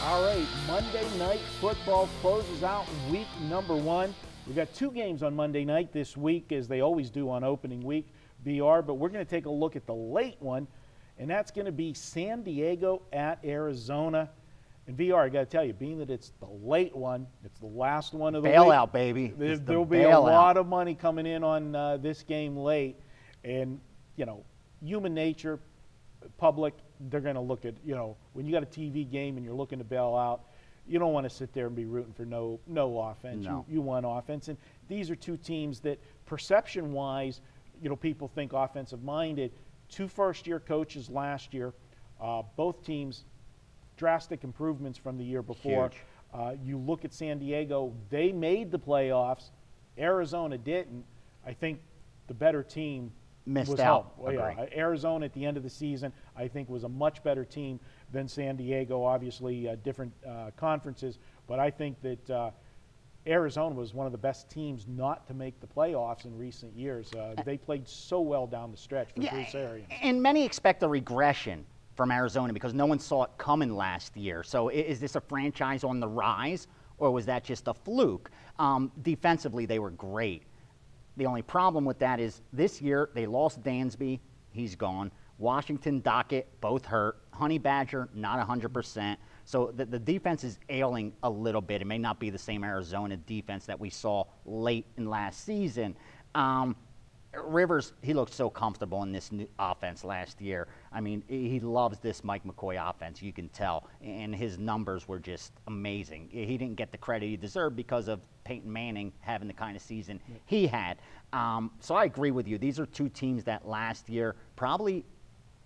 All right, Monday Night Football closes out week number 1. We've got 2 games on Monday night this week, as they always do on opening week, VR, but we're going to take a look at the late one, and that's going to be San Diego at Arizona. And VR, I got to tell you, being that it's the late one, it's the last one of the bailout, week, baby. There'll be a lot of money coming in on this game late. And, you know, human nature, public, they're going to look at, you know, when you got a TV game and you're looking to bail out, you don't want to sit there and be rooting for no offense. No. You want offense. And these are 2 teams that, perception-wise, you know, people think offensive-minded. 2 first-year coaches last year. Both teams, drastic improvements from the year before. You look at San Diego, they made the playoffs. Arizona didn't. I think the better team missed out. Well, yeah, Arizona at the end of the season, I think, was a much better team than San Diego. Obviously, different conferences, but I think that Arizona was one of the best teams not to make the playoffs in recent years. They played so well down the stretch for Bruce Arians. And many expect a regression from Arizona because no one saw it coming last year. So is this a franchise on the rise, or was that just a fluke? Defensively, they were great. The only problem with that is this year they lost Dansby. He's gone. Washington, Dockett, both hurt. Honey Badger, not 100%. So the defense is ailing a little bit. It may not be the same Arizona defense that we saw late in last season. Rivers, he looked so comfortable in this new offense last year. I mean, he loves this Mike McCoy offense, you can tell. And his numbers were just amazing. He didn't get the credit he deserved because of Peyton Manning having the kind of season he had. So I agree with you. These are 2 teams that last year probably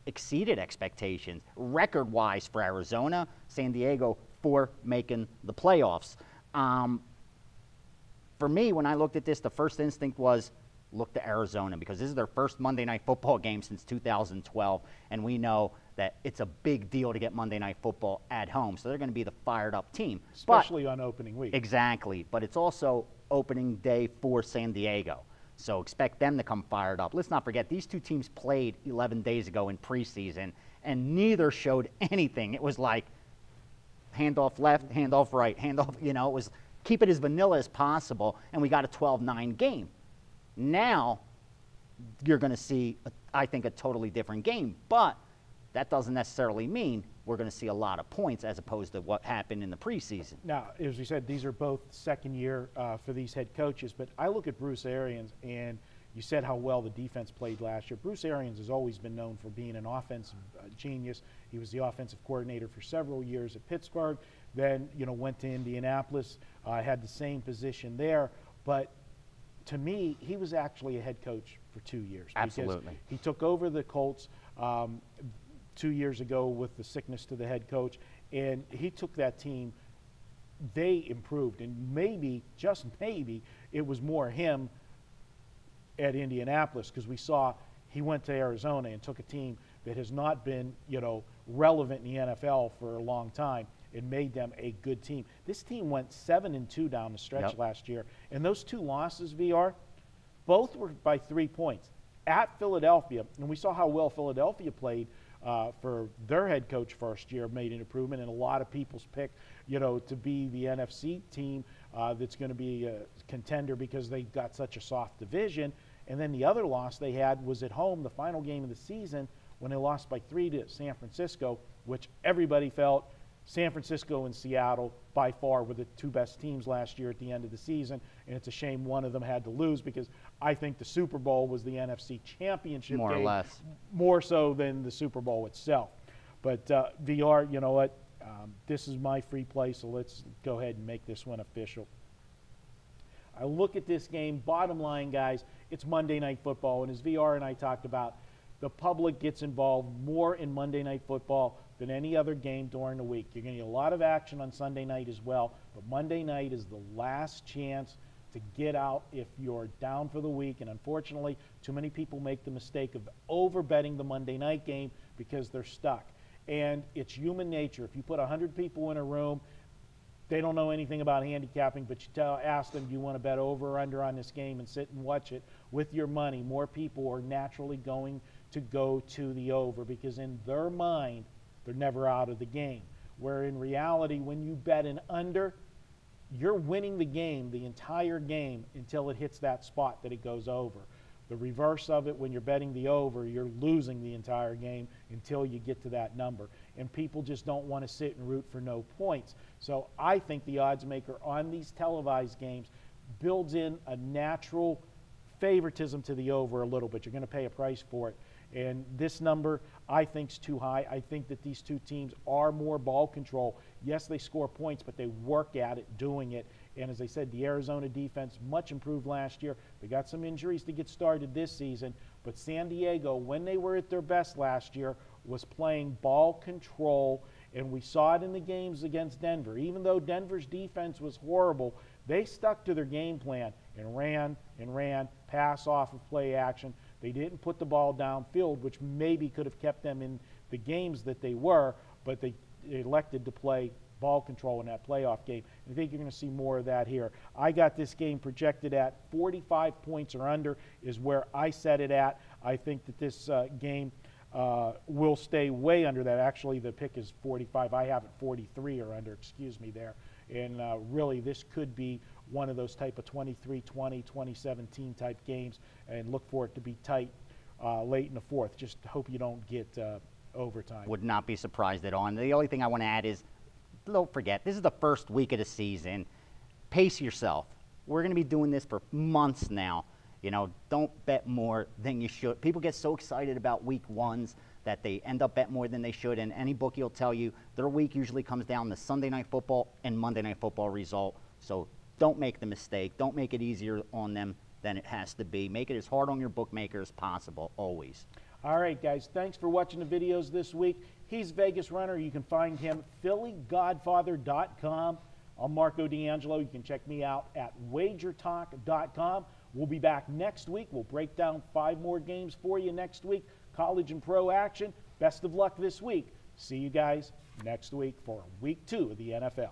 exceeded expectations, record-wise for Arizona, San Diego, for making the playoffs. For me, when I looked at this, the first instinct was, look to Arizona, because this is their first Monday Night Football game since 2012, and we know that it's a big deal to get Monday Night Football at home, so they're going to be the fired-up team. Especially on opening week. Exactly, but it's also opening day for San Diego, so expect them to come fired up. Let's not forget, these 2 teams played 11 days ago in preseason, and neither showed anything. It was like handoff left, handoff right, handoff, you know, it was keep it as vanilla as possible, and we got a 12-9 game. Now, you're going to see, I think, a totally different game. But that doesn't necessarily mean we're going to see a lot of points as opposed to what happened in the preseason. Now, as we said, these are both second year for these head coaches. But I look at Bruce Arians, and you said how well the defense played last year. Bruce Arians has always been known for being an offensive genius. He was the offensive coordinator for several years at Pittsburgh. Then, you know, went to Indianapolis, had the same position there. But to me, he was actually a head coach for 2 years. Absolutely. He took over the Colts 2 years ago with the sickness to the head coach, and he took that team. They improved, and maybe, just maybe, it was more him at Indianapolis, because we saw he went to Arizona and took a team that has not been, you know, relevant in the NFL for a long time, and made them a good team. This team went 7-2 down the stretch last year, and those 2 losses, VR, both were by 3 points. At Philadelphia, and we saw how well Philadelphia played for their head coach first year, made an improvement, and a lot of people's pick, you know, to be the NFC team that's going to be a contender because they got such a soft division. And then the other loss they had was at home, the final game of the season, when they lost by 3 to San Francisco, which everybody felt San Francisco and Seattle by far were the 2 best teams last year at the end of the season, and it's a shame one of them had to lose, because I think the Super Bowl was the NFC Championship more game, or less, more so than the Super Bowl itself. But VR, you know what? This is my free play, so let's go ahead and make this one official. I look at this game, bottom line, guys, it's Monday Night Football, and as VR and I talked about, the public gets involved more in Monday Night Football than any other game during the week. You're going to get a lot of action on Sunday night as well, but Monday night is the last chance to get out if you're down for the week, and unfortunately, too many people make the mistake of over-betting the Monday night game because they're stuck. And it's human nature. If you put 100 people in a room, they don't know anything about handicapping, but you ask them, do you want to bet over or under on this game and sit and watch it with your money? More people are naturally going to go to the over because in their mind, they're never out of the game. where in reality, when you bet an under, you're winning the game, the entire game, until it hits that spot that it goes over. The reverse of it, when you're betting the over, you're losing the entire game until you get to that number. And people just don't want to sit and root for no points. So I think the odds maker on these televised games builds in a natural favoritism to the over a little bit. You're going to pay a price for it. And this number, I think, is too high. I think that these two teams are more ball control. Yes, they score points, but they work at it doing it. And as I said, the Arizona defense, much improved last year. They got some injuries to get started this season. But San Diego, when they were at their best last year, was playing ball control. And we saw it in the games against Denver. Even though Denver's defense was horrible, they stuck to their game plan and ran, pass off of play action. They didn't put the ball downfield, which maybe could have kept them in the games that they were, but they elected to play ball control in that playoff game. I think you're going to see more of that here. I got this game projected at 45 points or under is where I set it at. I think that this game will stay way under that. Actually, the pick is 45. I have it 43 or under, excuse me there. And really, this could be one of those type of 23-20, 2017 type games, and look for it to be tight late in the fourth. Just hope you don't get overtime. Would not be surprised at all. And the only thing I want to add is, don't forget, this is the first week of the season. Pace yourself. We're going to be doing this for months now. You know, don't bet more than you should. People get so excited about week ones that they end up betting more than they should, and any bookie will tell you their week usually comes down to Sunday Night Football and Monday Night Football result. So don't make the mistake. Don't make it easier on them than it has to be. Make it as hard on your bookmaker as possible, always. All right, guys, thanks for watching the videos this week. He's Vegas Runner. You can find him at phillygodfather.com. I'm Marco D'Angelo. You can check me out at wagertalk.com. We'll be back next week. We'll break down 5 more games for you next week. College and pro action. Best of luck this week. See you guys next week for week 2 of the NFL.